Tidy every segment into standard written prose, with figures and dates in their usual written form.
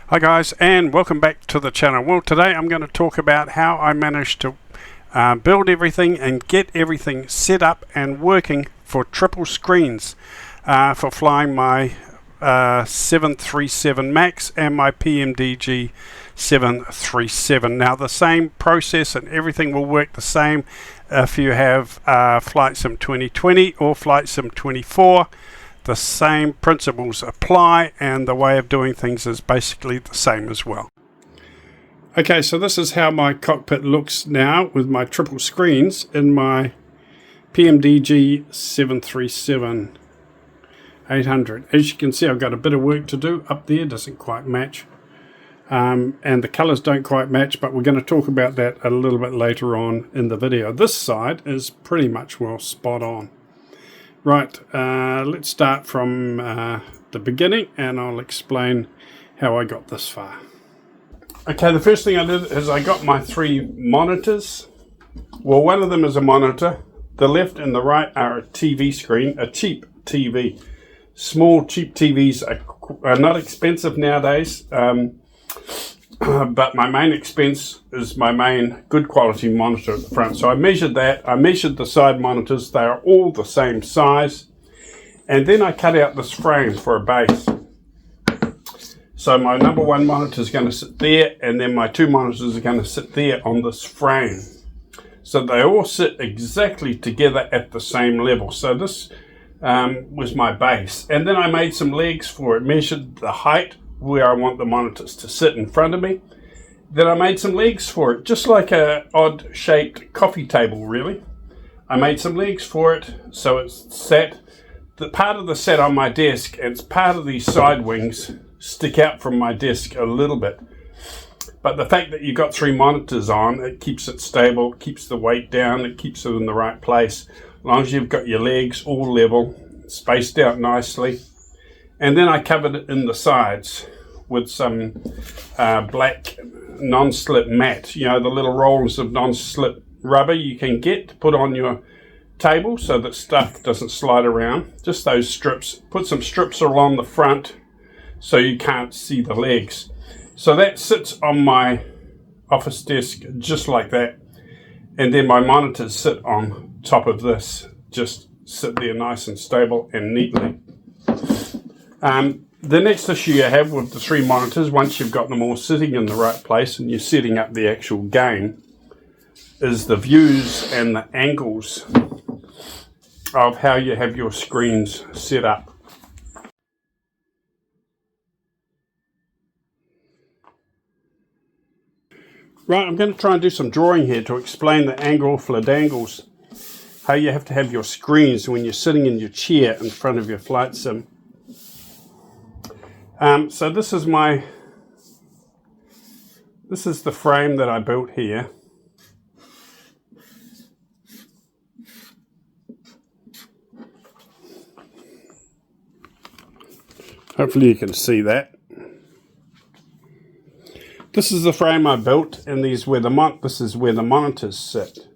Hi guys, and welcome back to the channel. Well, today I'm going to talk about how I managed to build everything and get everything set up and working for triple screens for flying my 737 MAX and my pmdg 737. Now the same process and everything will work the same if you have Flight Sim 2020 or Flight Sim 24. The same principles apply and the way of doing things is basically the same as well. Okay, so this is how my cockpit looks now with my triple screens in my pmdg 737 800. As you can see, I've got a bit of work to do up there, doesn't quite match. And the colors don't quite match, but we're going to talk about that a little bit later on in the video. This side is pretty much well spot on. Right, let's start from the beginning and I'll explain how I got this far. Okay, the first thing I did is I got my three monitors. Well, one of them is a monitor. The left and the right are a TV screen, a cheap TV. Small, cheap TVs are not expensive nowadays, but my main expense is my main good quality monitor at the front. So I measured that. I measured the side monitors. They are all the same size. And then I cut out this frame for a base. So my number one monitor is going to sit there, and then my two monitors are going to sit there on this frame. So they all sit exactly together at the same level. So this was my base. And then I made some legs for it, measured the height where I want the monitors to sit in front of me. Then I made some legs for it, just like a odd shaped coffee table really. I made some legs for it so it's sat, the part of the set on my desk, and it's part of these side wings stick out from my desk a little bit. But the fact that you've got three monitors on, it keeps it stable, it keeps the weight down, it keeps it in the right place. As long as you've got your legs all level, spaced out nicely. And then I covered it in the sides with some black non-slip mat. You know, the little rollers of non-slip rubber you can get to put on your table so that stuff doesn't slide around. Just those strips. Put some strips along the front so you can't see the legs. So that sits on my office desk just like that. And then my monitors sit on top of this. Just sit there nice and stable and neatly. The next issue you have with the three monitors, once you've got them all sitting in the right place and you're setting up the actual game, is the views and the angles of how you have your screens set up. Right, I'm going to try and do some drawing here to explain the angle flidangles, how you have to have your screens when you're sitting in your chair in front of your flight sim. So this is the frame that I built here. Hopefully you can see that. This is the frame I built, and this is where the monitors sit.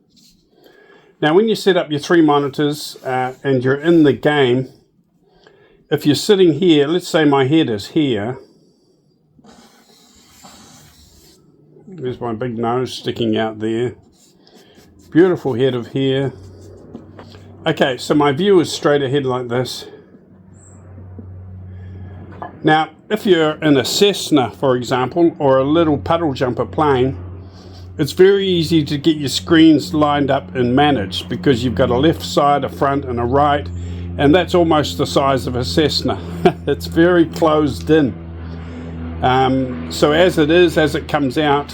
Now when you set up your three monitors and you're in the game, if you're sitting here, let's say my head is here. There's my big nose sticking out there. Beautiful head of hair. Okay, so my view is straight ahead like this. Now, if you're in a Cessna, for example, or a little puddle jumper plane, it's very easy to get your screens lined up and managed because you've got a left side, a front, and a right. And that's almost the size of a Cessna. It's very closed in. So as it comes out,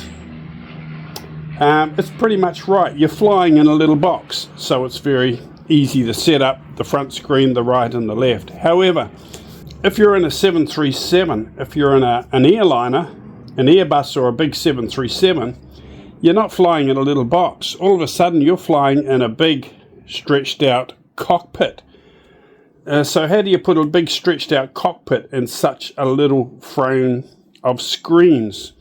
it's pretty much right. You're flying in a little box, so it's very easy to set up the front screen, the right and the left. However, if you're in a 737, if you're in an airliner, an Airbus or a big 737, you're not flying in a little box. All of a sudden, you're flying in a big, stretched out cockpit. So how do you put a big stretched out cockpit in such a little frame of screens?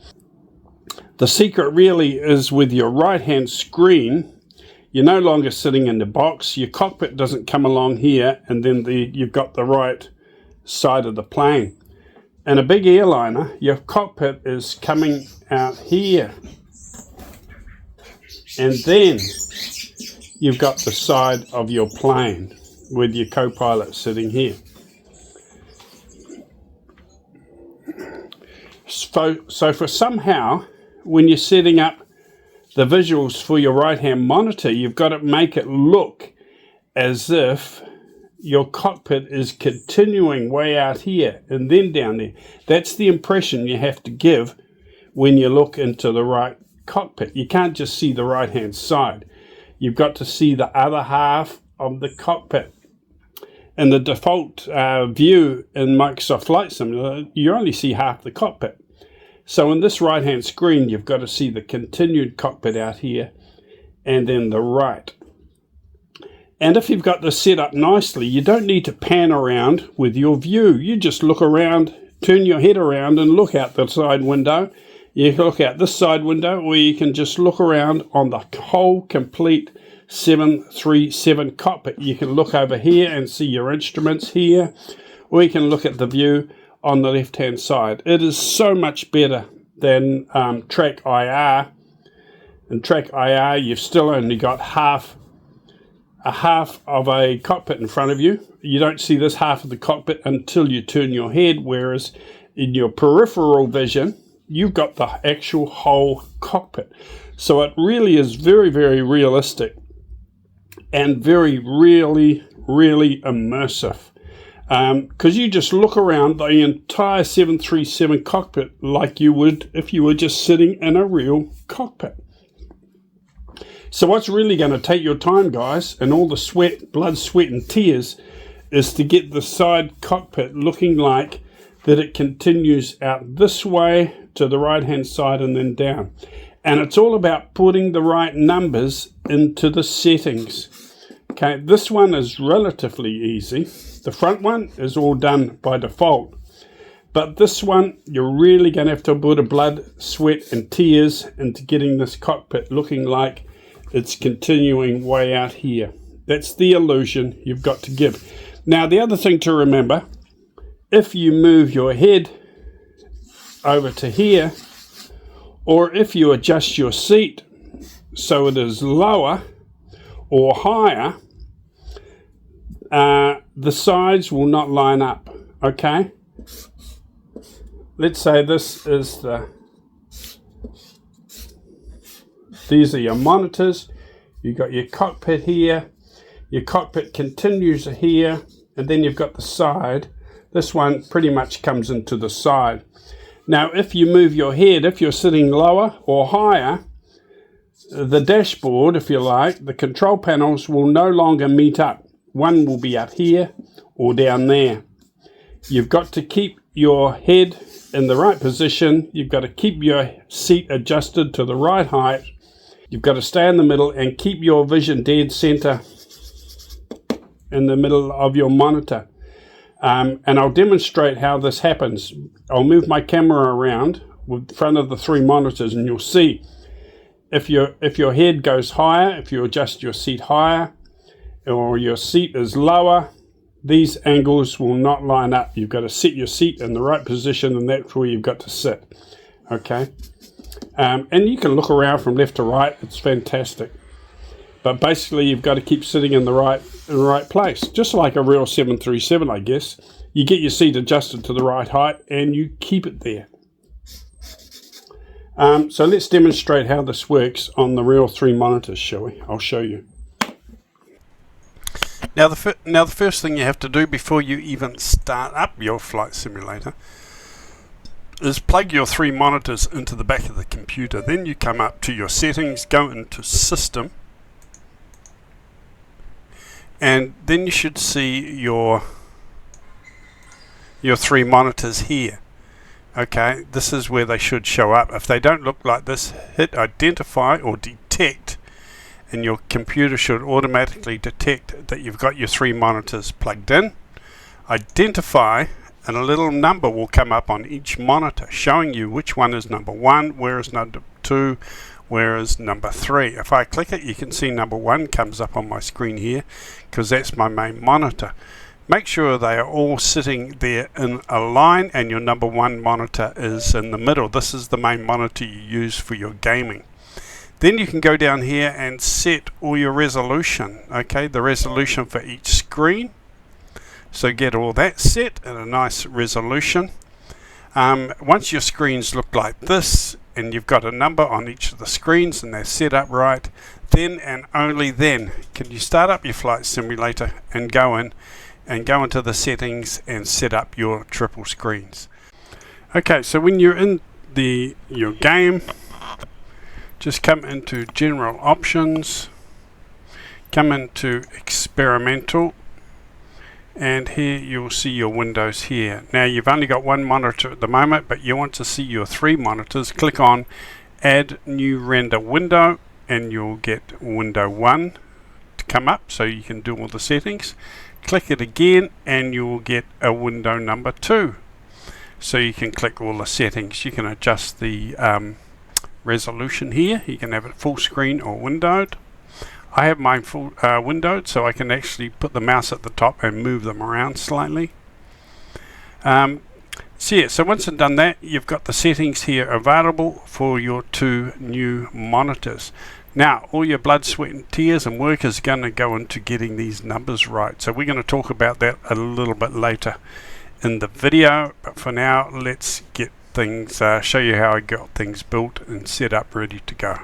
The secret really is with your right hand screen. You're no longer sitting in the box. Your cockpit doesn't come along here and then you've got the right side of the plane. in a big airliner, your cockpit is coming out here. And then you've got the side of your plane with your co-pilot sitting here. So for somehow, when you're setting up the visuals for your right-hand monitor, you've got to make it look as if your cockpit is continuing way out here and then down there. That's the impression you have to give when you look into the right cockpit. You can't just see the right-hand side. You've got to see the other half of the cockpit. In the default view in Microsoft Flight Simulator, you only see half the cockpit. So in this right-hand screen, you've got to see the continued cockpit out here and then the right. And if you've got this set up nicely, you don't need to pan around with your view. You just look around, turn your head around and look out the side window. You can look out this side window, or you can just look around on the whole complete 737 cockpit. You can look over here and see your instruments here, or you can look at the view on the left-hand side. It is so much better than Track IR. In Track IR, you've still only got half of a cockpit in front of you. You don't see this half of the cockpit until you turn your head, whereas in your peripheral vision, you've got the actual whole cockpit. So it really is very, very realistic and really immersive. Because you just look around the entire 737 cockpit like you would if you were just sitting in a real cockpit. So what's really going to take your time, guys, and all the sweat, blood, sweat and tears, is to get the side cockpit looking like that it continues out this way to the right-hand side and then down. And it's all about putting the right numbers into the settings. Okay, this one is relatively easy. The front one is all done by default. But this one, you're really going to have to put a blood, sweat and tears into getting this cockpit looking like it's continuing way out here. That's the illusion you've got to give. Now, the other thing to remember, if you move your head over to here, or if you adjust your seat so it is lower or higher, the sides will not line up, okay? Let's say these are your monitors. You've got your cockpit here. Your cockpit continues here, and then you've got the side. This one pretty much comes into the side. Now, if you move your head, if you're sitting lower or higher, the dashboard, if you like, the control panels will no longer meet up. One will be up here or down there. You've got to keep your head in the right position. You've got to keep your seat adjusted to the right height. You've got to stay in the middle and keep your vision dead center in the middle of your monitor. And I'll demonstrate how this happens. I'll move my camera around in front of the three monitors and you'll see if your head goes higher, if you adjust your seat higher, or your seat is lower, these angles will not line up. You've got to set your seat in the right position, and that's where you've got to sit. Okay? And you can look around from left to right. It's fantastic. But basically, you've got to keep sitting in the right place. Just like a real 737, I guess. You get your seat adjusted to the right height, and you keep it there. So let's demonstrate how this works on the real three monitors, shall we? I'll show you. Now the first thing you have to do before you even start up your flight simulator is plug your three monitors into the back of the computer. Then you come up to your settings, go into System, and then you should see your three monitors here. Okay, this is where they should show up. If they don't look like this, hit Identify or Detect, and your computer should automatically detect that you've got your three monitors plugged in. Identify, and a little number will come up on each monitor showing you which one is number 1, where is number 2, where is number 3. If I click it, you can see number 1 comes up on my screen here because that's my main monitor. Make sure they are all sitting there in a line and your number one monitor is in the middle. This is the main monitor you use for your gaming. Then you can go down here and set all your resolution, okay, the resolution for each screen. So get all that set in a nice resolution. Once your screens look like this and you've got a number on each of the screens and they're set up right, then and only then can you start up your flight simulator and go into the settings and set up your triple screens. Okay, so when you're in your game, just come into general options, come into experimental, and here you'll see your windows here. Now you've only got one monitor at the moment, but you want to see your 3 monitors. Click on add new render window and you'll get window 1 to come up so you can do all the settings. Click it again and you'll get a window number 2, so you can click all the settings. You can adjust the resolution here. You can have it full screen or windowed. I have mine full windowed, so I can actually put the mouse at the top and move them around slightly. So once you've done that, you've got the settings here available for your 2 new monitors. Now all your blood, sweat and tears and work is going to go into getting these numbers right, so we're going to talk about that a little bit later in the video, but for now let's get things, show you how I got things built and set up ready to go.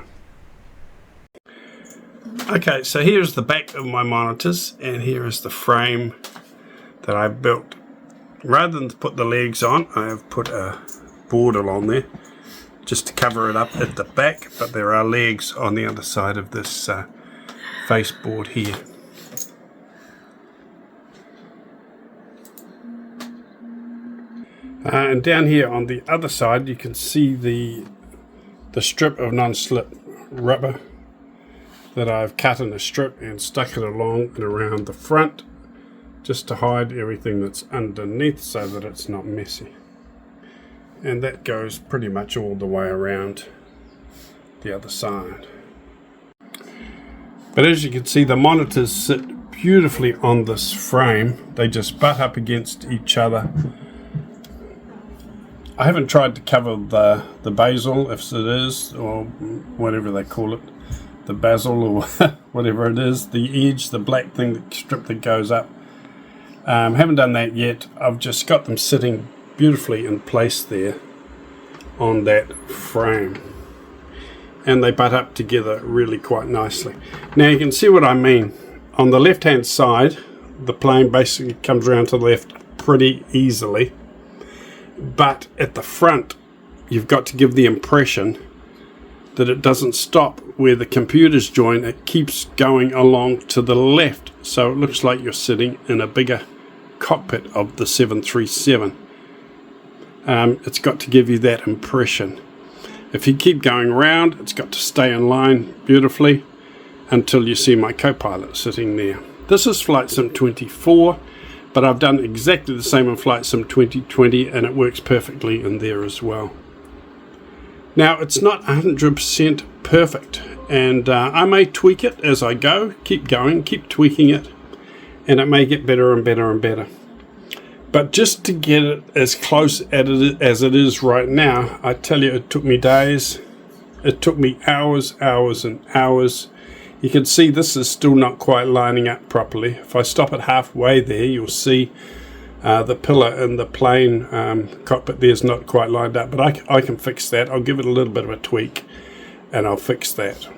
Okay, so here's the back of my monitors and here is the frame that I built. Rather than put the legs on, I have put a board along there just to cover it up at the back, but there are legs on the other side of this face board here. And down here on the other side you can see the strip of non-slip rubber that I've cut in a strip and stuck it along and around the front just to hide everything that's underneath so that it's not messy. And that goes pretty much all the way around the other side. But as you can see, the monitors sit beautifully on this frame. They just butt up against each other. I haven't tried to cover the bezel, if it is, or whatever they call it, the bezel or whatever it is, the edge, the black thing, the strip that goes up. Haven't done that yet. I've just got them sitting beautifully in place there on that frame, and they butt up together really quite nicely. Now you can see what I mean. On the left hand side, the plane basically comes around to the left pretty easily, but at the front you've got to give the impression that it doesn't stop where the computers join. It keeps going along to the left, so it looks like you're sitting in a bigger cockpit of the 737. It's got to give you that impression. If you keep going around, it's got to stay in line beautifully until you see my co-pilot sitting there. This is Flight Sim 24, but I've done exactly the same in Flight Sim 2020 and it works perfectly in there as well. Now it's not 100% perfect, and I may tweak it as I go, keep going, keep tweaking it, and it may get better and better and better. But just to get it as close as it is right now, I tell you, it took me days. It took me hours and hours. You can see this is still not quite lining up properly. If I stop it halfway there, you'll see the pillar in the plane cockpit there is not quite lined up, but I can fix that. I'll give it a little bit of a tweak and I'll fix that.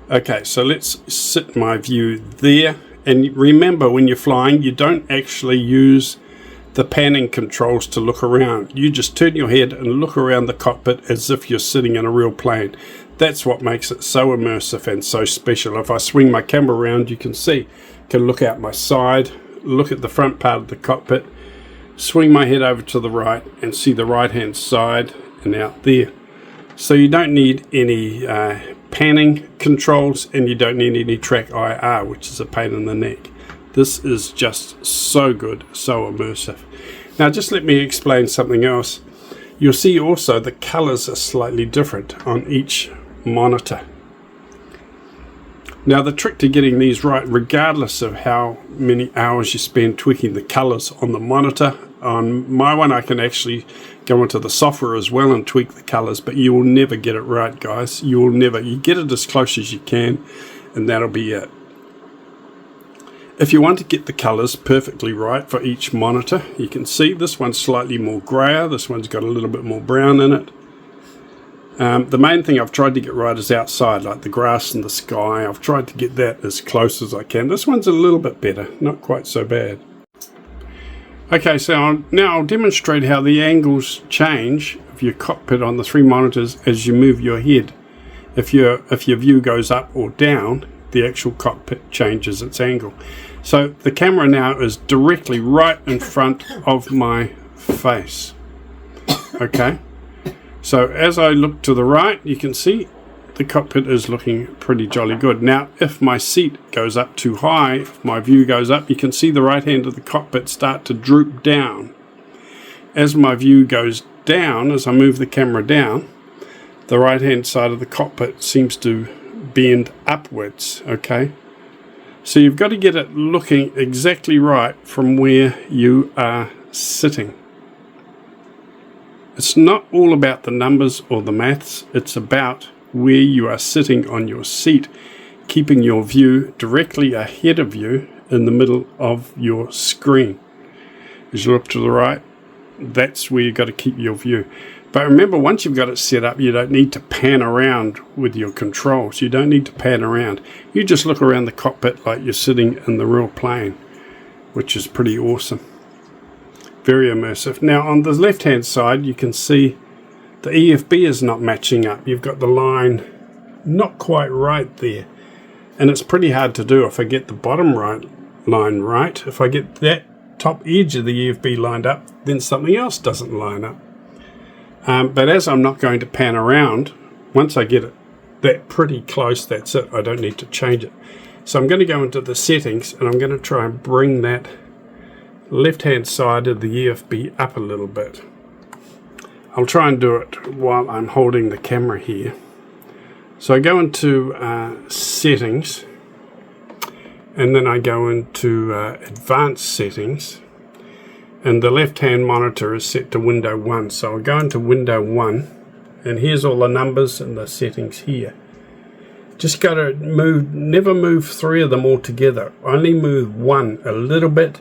Okay, so let's sit my view there, and remember, when you're flying you don't actually use the panning controls to look around. You just turn your head and look around the cockpit as if you're sitting in a real plane. That's what makes it so immersive and so special. If I swing my camera around, you can see, can look out my side, look at the front part of the cockpit, swing my head over to the right and see the right hand side and out there. So you don't need any panning controls, and you don't need any track IR, which is a pain in the neck. This is just so good, so immersive. Now just let me explain something else. You'll see also the colors are slightly different on each monitor. Now the trick to getting these right, regardless of how many hours you spend tweaking the colors on the monitor, on my one I can actually go into the software as well and tweak the colors, but you will never get it right, guys. You will never. You get it as close as you can, and that'll be it. If you want to get the colors perfectly right for each monitor, you can see this one's slightly more grayer, this one's got a little bit more brown in it. The main thing I've tried to get right is outside, like the grass and the sky. I've tried to get that as close as I can. This one's a little bit better, not quite so bad. Okay, so now I'll demonstrate how the angles change of your cockpit on the 3 monitors as you move your head. If your view goes up or down, the actual cockpit changes its angle. So the camera now is directly right in front of my face. Okay, so as I look to the right, you can see the cockpit is looking pretty jolly good. Now, if my seat goes up too high, if my view goes up, you can see the right hand of the cockpit start to droop down. As my view goes down, as I move the camera down, the right hand side of the cockpit seems to bend upwards. Okay, so you've got to get it looking exactly right from where you are sitting. It's not all about the numbers or the maths, it's about where you are sitting on your seat, keeping your view directly ahead of you in the middle of your screen. As you look to the right, that's where you've got to keep your view. But remember, once you've got it set up, you don't need to pan around with your controls. You don't need to pan around. You just look around the cockpit like you're sitting in the real plane, which is pretty awesome. Very immersive. Now on the left hand side, you can see the EFB is not matching up. You've got the line not quite right there, and it's pretty hard to do. If I get the bottom line right, if I get that top edge of the EFB lined up, then something else doesn't line up. But as I'm not going to pan around, once I get it that pretty close, that's it. I don't need to change it. So I'm going to go into the settings, and I'm going to try and bring that left hand side of the EFB up a little bit. I'll try and do it while I'm holding the camera here. So I go into settings, and then I go into advanced settings, and the left hand monitor is set to window 1. So I'll go into window 1, and here's all the numbers and the settings here. Just got to move, never move 3 of them all together. Only move 1 a little bit,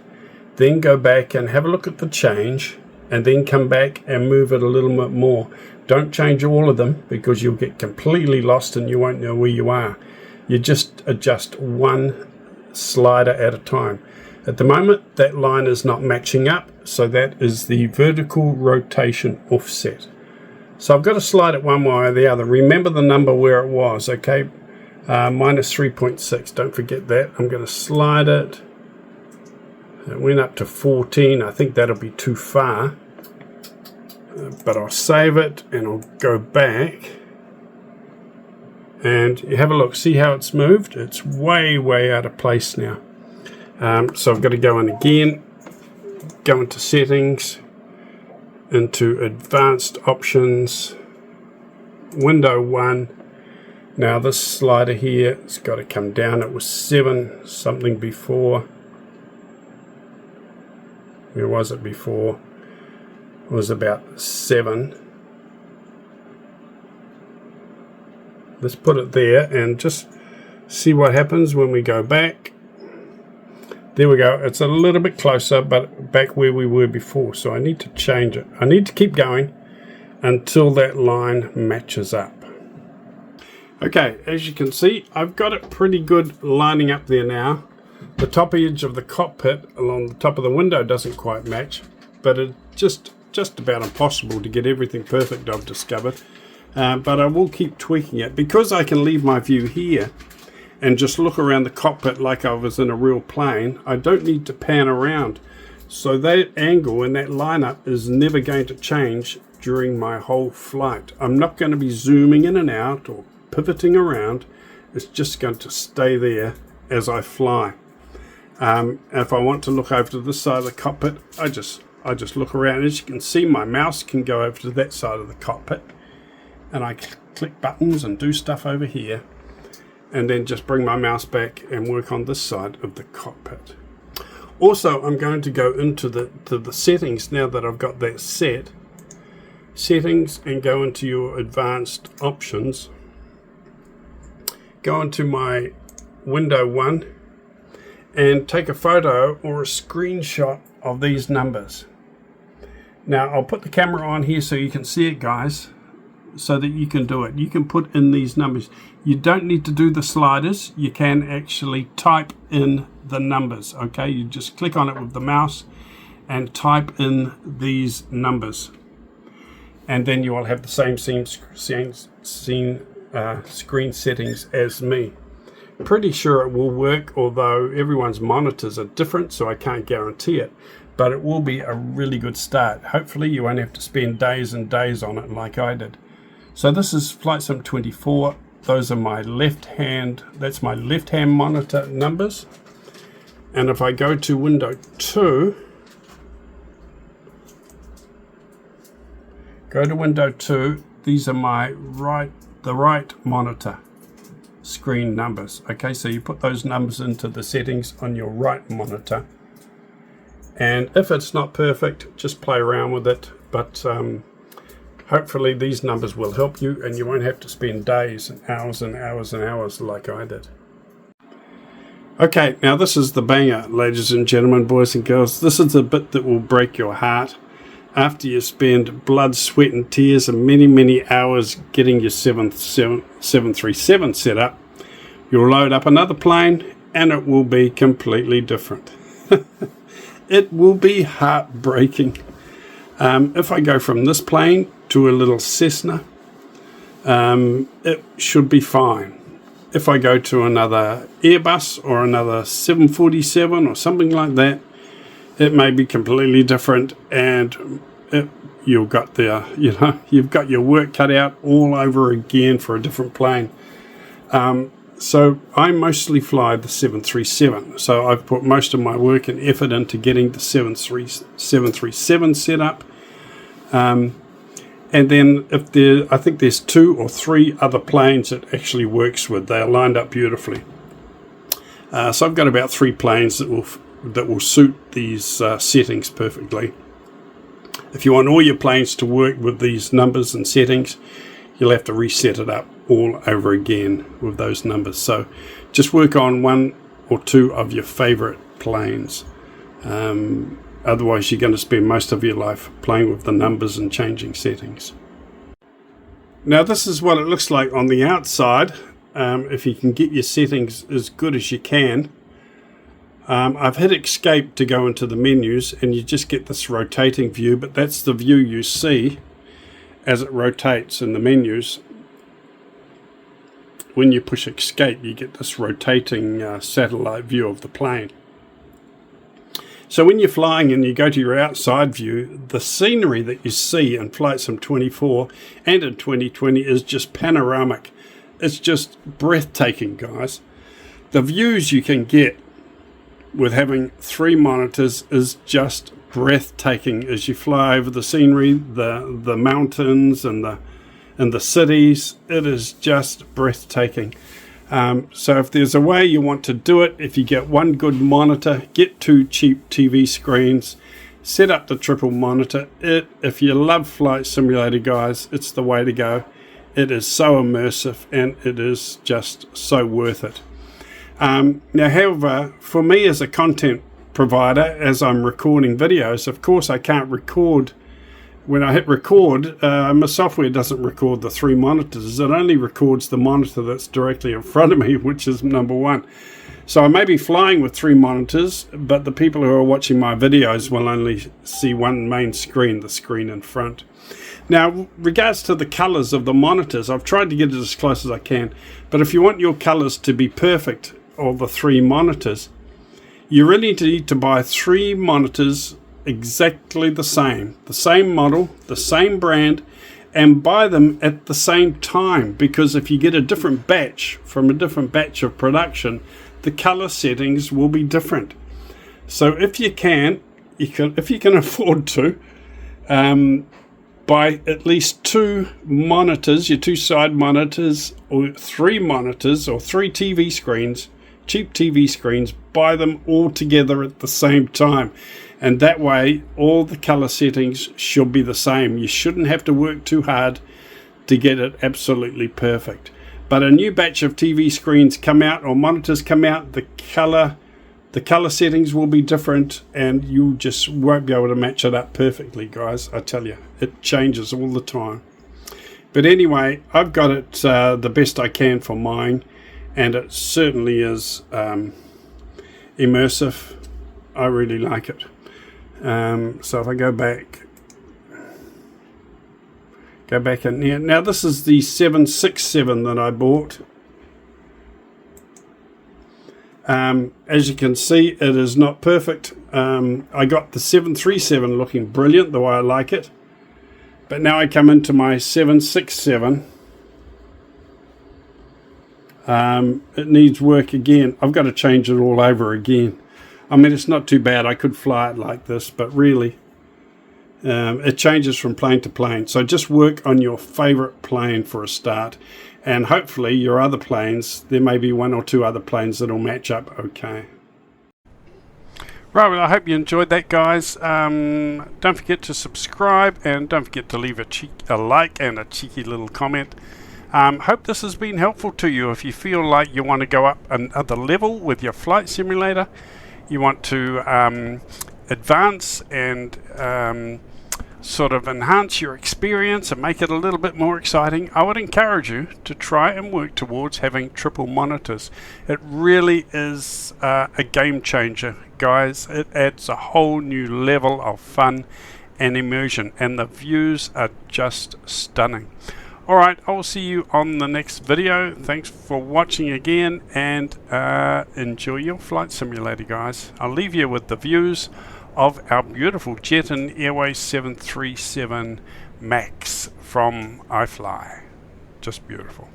then go back and have a look at the change, and then come back and move it a little bit more. Don't change all of them, because you'll get completely lost and you won't know where you are. You just adjust 1 slider at a time. At the moment, that line is not matching up, so that is the vertical rotation offset. So I've got to slide it one way or the other. Remember the number where it was, okay? Minus 3.6, don't forget that. I'm going to slide it. It went up to 14. I think that'll be too far. But I'll save it, and I'll go back. And you have a look. See how it's moved? It's way, way out of place now. So I've got to go in again. Go into settings. Into advanced options. Window 1. Now this slider here has got to come down. It was 7 something before. Where was it before? It was about 7. Let's put it there and just see what happens when we go back. There we go. It's a little bit closer, but back where we were before. So I need to change it. I need to keep going until that line matches up. Okay, as you can see, I've got it pretty good lining up there now. The top edge of the cockpit along the top of the window doesn't quite match, but it's just about impossible to get everything perfect, I've discovered. But I will keep tweaking it, because I can leave my view here and just look around the cockpit like I was in a real plane. I don't need to pan around. So that angle and that lineup is never going to change during my whole flight. I'm not going to be zooming in and out or pivoting around. It's just going to stay there as I fly. If I want to look over to this side of the cockpit, I just look around. As you can see, my mouse can go over to that side of the cockpit, and I click buttons and do stuff over here. and then just bring my mouse back and work on this side of the cockpit. Also, I'm going to go into the settings now that I've got that set. Settings, and go into your advanced options. Go into my window 1 and take a photo or a screenshot of these numbers. Now I'll put the camera on here so you can see it, guys, so that you can do it. You can put in these numbers. You don't need to do the sliders. You can actually type in the numbers. Okay, you just click on it with the mouse and type in these numbers, and then you will have the same screen settings as me. Pretty sure it will work, although everyone's monitors are different, so I can't guarantee it, but it will be a really good start. Hopefully you won't have to spend days and days on it like I did. So this is Flight Sim 24. Those are my that's my left hand monitor numbers. And if I go to window 2, these are my the right monitor screen numbers. Okay, so you put those numbers into the settings on your right monitor, and if it's not perfect, just play around with it, but hopefully these numbers will help you and you won't have to spend days and hours and hours and hours like I did. Okay, now this is the banger, ladies and gentlemen, boys and girls. This is the bit that will break your heart. After you spend blood, sweat and tears and many hours getting your 737 set up, you'll load up another plane and it will be completely different. It will be heartbreaking. If I go from this plane to a little Cessna, it should be fine. If I go to another Airbus or another 747 or something like that, it may be completely different, and you've got your work cut out all over again for a different plane. So I mostly fly the 737. So I've put most of my work and effort into getting the 737 set up. And then I think there's 2 or 3 other planes it actually works with. They are lined up beautifully. So I've got about 3 planes that will suit these settings perfectly. If you want all your planes to work with these numbers and settings, you'll have to reset it up all over again with those numbers. So just work on 1 or 2 of your favorite planes. Otherwise you're going to spend most of your life playing with the numbers and changing settings. Now this is what it looks like on the outside. If you can get your settings as good as you can. I've hit escape to go into the menus, and you just get this rotating view, but that's the view you see as it rotates in the menus. When you push escape, you get this rotating satellite view of the plane. So when you're flying and you go to your outside view, the scenery that you see in Flight Sim 24 and in 2020 is just panoramic. It's just breathtaking, guys. The views you can get with having 3 monitors is just breathtaking as you fly over the scenery, the mountains and the cities. It is just breathtaking. So if there's a way you want to do it, if you get 1 good monitor, get 2 cheap TV screens, set up the triple monitor. If you love Flight Simulator, guys, it's the way to go. It is so immersive and it is just so worth it. Now, however, for me as a content provider, as I'm recording videos, of course I can't record. When I hit record, my software doesn't record the 3 monitors. It only records the monitor that's directly in front of me, which is number 1. So I may be flying with 3 monitors, but the people who are watching my videos will only see one main screen, the screen in front. Now, regards to the colors of the monitors, I've tried to get it as close as I can, but if you want your colors to be perfect, or the 3 monitors, you really need to buy 3 monitors exactly the same model, the same brand, and buy them at the same time, because if you get a different batch from a different batch of production, the color settings will be different. So if you can afford to, buy at least 2 monitors, your 2 side monitors, or 3 monitors, or 3 TV screens, cheap TV screens, buy them all together at the same time. And that way, all the color settings should be the same. You shouldn't have to work too hard to get it absolutely perfect. But a new batch of TV screens come out, or monitors come out, the color settings will be different, and you just won't be able to match it up perfectly, guys. I tell you, it changes all the time. But anyway, I've got it the best I can for mine, and it certainly is immersive. I really like it. So if I go back in here. Now this is the 767 that I bought. As you can see, it is not perfect. I got the 737 looking brilliant the way I like it, but now I come into my 767. It needs work again. I've got to change it all over again. I mean, it's not too bad. I could fly it like this, but really it changes from plane to plane. So just work on your favorite plane for a start, and hopefully your other planes, there may be 1 or 2 other planes that'll match up okay. Right, well, I hope you enjoyed that, guys. Don't forget to subscribe, and don't forget to leave a like and a cheeky little comment. Hope this has been helpful to you. If you feel like you want to go up another level with your flight simulator, you want to advance and sort of enhance your experience and make it a little bit more exciting, I would encourage you to try and work towards having triple monitors. It really is a game changer, guys. It adds a whole new level of fun and immersion, and the views are just stunning. Alright, I will see you on the next video. Thanks for watching again, and enjoy your flight simulator, guys. I'll leave you with the views of our beautiful Jet and Airways 737 MAX from iFly. Just beautiful.